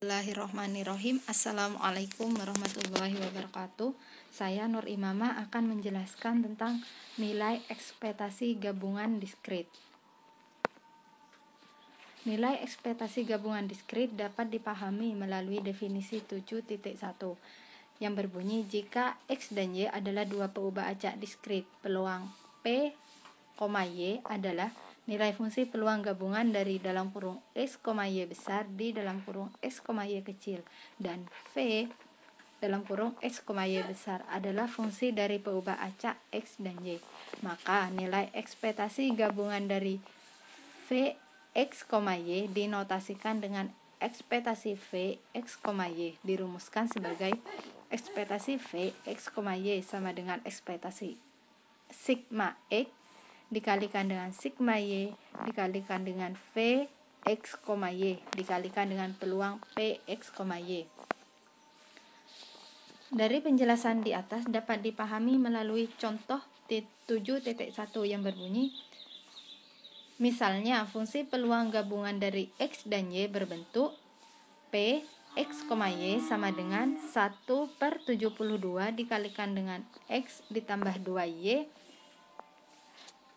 Bismillahirrahmanirrahim. Assalamualaikum warahmatullahi wabarakatuh. Saya Nur Imamah akan menjelaskan tentang nilai ekspektasi gabungan diskrit. Nilai ekspektasi gabungan diskrit dapat dipahami melalui definisi 7.1 yang berbunyi jika X dan Y adalah dua peubah acak diskrit, peluang P, Y adalah nilai fungsi peluang gabungan dari dalam kurung X, Y besar di dalam kurung X, Y kecil, dan V dalam kurung X, Y besar adalah fungsi dari peubah acak X dan Y. Maka nilai ekspektasi gabungan dari V X, Y dinotasikan dengan ekspektasi V X, Y, dirumuskan sebagai ekspektasi V X, Y sama dengan ekspektasi sigma X dikalikan dengan sigma Y dikalikan dengan V X, Y dikalikan dengan peluang P X, Y. Dari penjelasan di atas dapat dipahami melalui contoh 7.1 yang berbunyi misalnya fungsi peluang gabungan dari X dan Y berbentuk P X, Y sama dengan 1/72 dikalikan dengan X ditambah 2Y,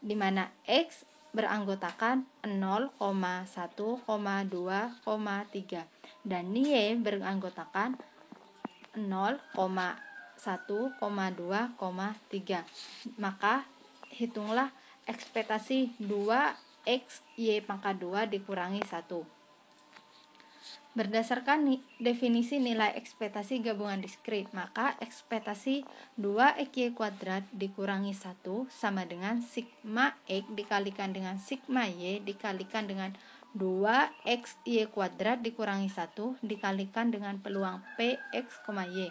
di mana X beranggotakan 0, 1, 2, 3 dan Y beranggotakan 0, 1, 2, 3. Maka hitunglah ekspektasi 2X Y pangkat 2 dikurangi 1. Berdasarkan definisi nilai ekspektasi gabungan diskrit, maka ekspektasi 2XY kuadrat dikurangi 1 sama dengan sigma X dikalikan dengan sigma Y dikalikan dengan 2XY kuadrat dikurangi 1 dikalikan dengan peluang PX, Y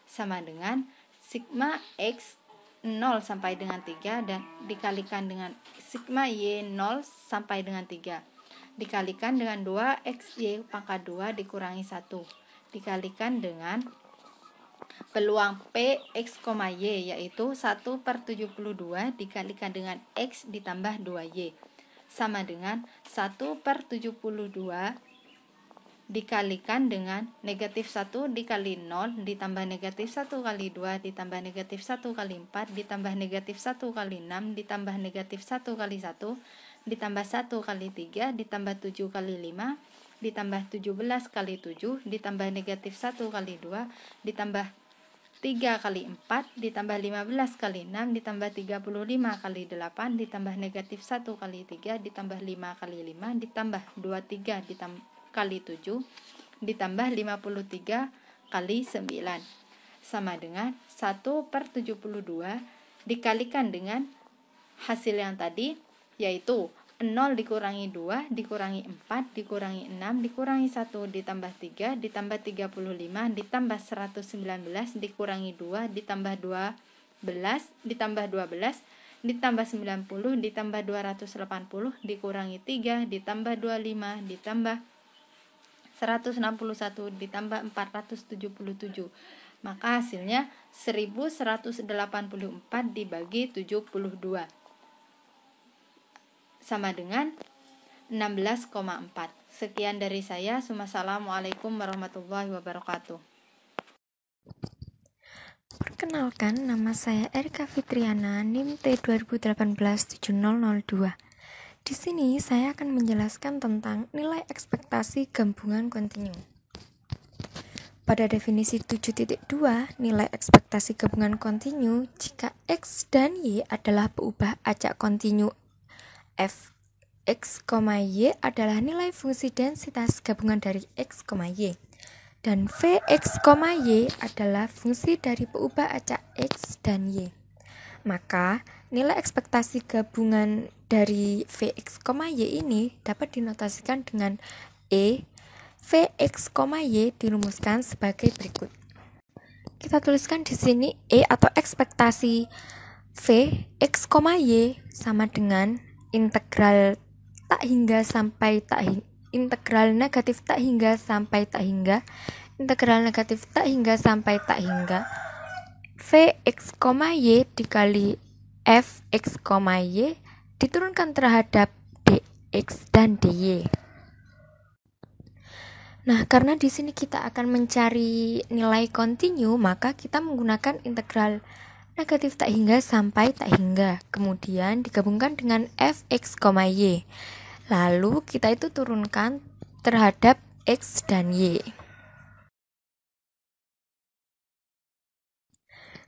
sama dengan sigma X 0 sampai dengan 3 dan dikalikan dengan sigma Y 0 sampai dengan 3 dikalikan dengan 2XY pangkat 2 dikurangi 1 dikalikan dengan peluang P X, Y yaitu 1/72 dikalikan dengan X ditambah 2Y sama dengan 1/72 dikalikan dengan negatif 1 dikali 0 ditambah negatif 1 kali 2 ditambah negatif 1 kali 4 ditambah negatif 1 kali 6 ditambah negatif 1 kali 1 ditambah 1 kali 3 ditambah 7 kali 5 ditambah 17 kali 7 ditambah negatif 1 kali 2 ditambah 3 kali 4 ditambah 15 kali 6 ditambah 35 kali 8 ditambah negatif 1 kali 3 ditambah 5 kali 5 ditambah 23 kali 7 ditambah 53 kali 9 sama dengan 1/72 dikalikan dengan hasil yang tadi yaitu 0 dikurangi 2 dikurangi 4 dikurangi 6 dikurangi 1 ditambah 3 ditambah 35 ditambah 119 dikurangi 2 ditambah 12 ditambah 12 ditambah 90 ditambah 280 dikurangi 3 ditambah 25 ditambah 161 ditambah 477. Maka hasilnya 1184 dibagi 72 sama dengan 16,4. Sekian dari saya. Wassalamualaikum warahmatullahi wabarakatuh. Perkenalkan, nama saya Erika Fitriana, NIM T20187002. Di sini saya akan menjelaskan tentang nilai ekspektasi gabungan kontinu. Pada definisi 7.2, nilai ekspektasi gabungan kontinu jika X dan Y adalah peubah acak kontinu F X, Y adalah nilai fungsi densitas gabungan dari X, Y dan V X, Y adalah fungsi dari peubah acak X dan Y. Maka nilai ekspektasi gabungan dari V X, Y ini dapat dinotasikan dengan E. V X, Y dirumuskan sebagai berikut. Kita tuliskan di sini E atau ekspektasi V X, Y sama dengan integral tak hingga sampai integral negatif tak hingga sampai tak hingga integral negatif tak hingga sampai tak hingga V X, Y dikali F X, Y diturunkan terhadap dx dan dy. Nah, karena di sini kita akan mencari nilai kontinu, maka kita menggunakan integral negatif tak hingga sampai tak hingga. Kemudian digabungkan dengan fx, y. Lalu kita itu turunkan terhadap x dan y.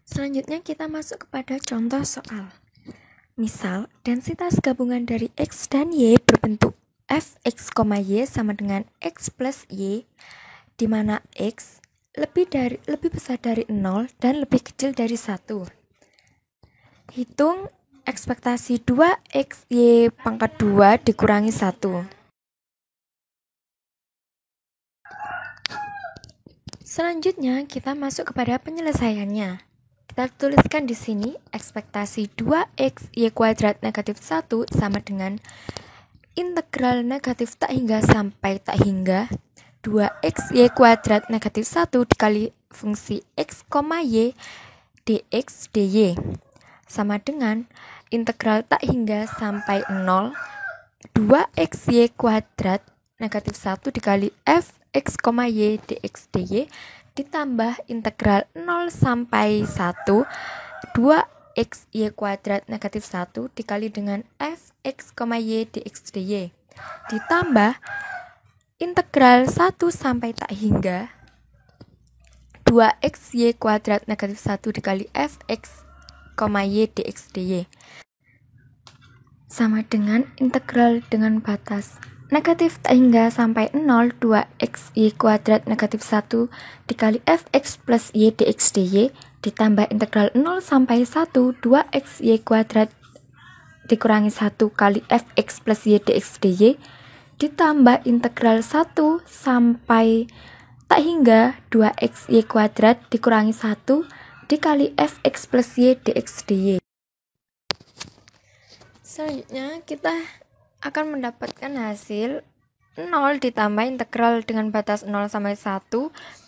Selanjutnya kita masuk kepada contoh soal. Misal, densitas gabungan dari x dan y berbentuk fx, y sama dengan x plus y, di mana x lebih besar dari 0 dan lebih kecil dari 1. Hitung ekspektasi 2x y pangkat 2 dikurangi 1. Selanjutnya kita masuk kepada penyelesaiannya. Kita tuliskan di sini ekspektasi 2x y kuadrat negatif 1 sama dengan integral negatif tak hingga sampai tak hingga 2x y kuadrat negatif 1 dikali fungsi x, y dx dy sama dengan integral tak hingga sampai 0 2x y kuadrat negatif 1 dikali fx, y dx dy ditambah integral 0 sampai 1 2x y kuadrat negatif 1 dikali dengan fx, y dx dy ditambah integral 1 sampai tak hingga 2x y kuadrat negatif 1 dikali fx, y dx dy sama dengan integral dengan batas negatif tak hingga sampai 0 2x y kuadrat negatif 1 dikali fx plus y dx dy ditambah integral 0 sampai 1 2x y kuadrat dikurangi 1 kali fx plus y dx dy ditambah integral 1 sampai tak hingga 2x y kuadrat dikurangi 1 dikali fx plus y dx dy. Selanjutnya kita akan mendapatkan hasil 0 ditambah integral dengan batas 0 sampai 1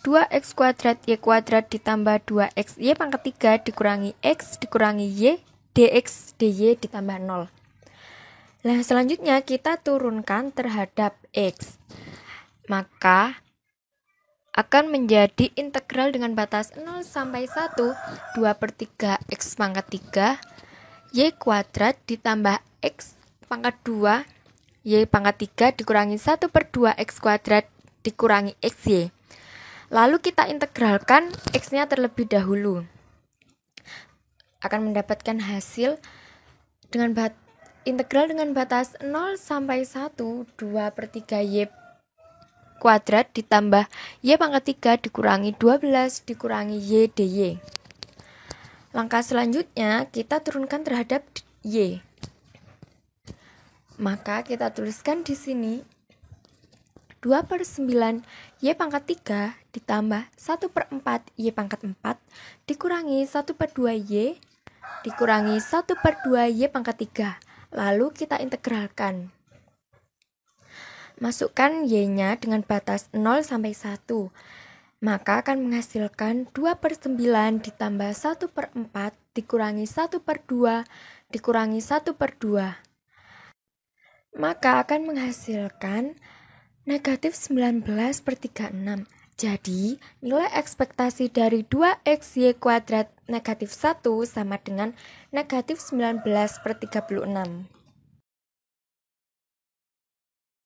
2x kuadrat y kuadrat ditambah 2x y pangkat 3 dikurangi x dikurangi y dx dy ditambah 0. Nah, selanjutnya kita turunkan terhadap x. Maka akan menjadi integral dengan batas 0 sampai 1 2/3 x pangkat 3 y kuadrat ditambah x pangkat 2 y pangkat 3 dikurangi 1/2 x kuadrat dikurangi xy. Lalu kita integralkan x-nya terlebih dahulu. Akan mendapatkan hasil dengan integral dengan batas 0 sampai 1 2/3 y kuadrat ditambah y pangkat 3 dikurangi 12 dikurangi y dy. Langkah selanjutnya kita turunkan terhadap y. Maka kita tuliskan di sini 2/9 y pangkat 3 ditambah 1/4 y pangkat 4 dikurangi 1/2 y dikurangi 1/2 y pangkat 3. Lalu kita integralkan. Masukkan y-nya dengan batas 0 sampai 1. Maka akan menghasilkan 2/9 ditambah 1/4 dikurangi 1/2 dikurangi 1/2. Maka akan menghasilkan negatif 19/36. Jadi, nilai ekspektasi dari 2x y kuadrat negatif 1 sama dengan negatif 19/36.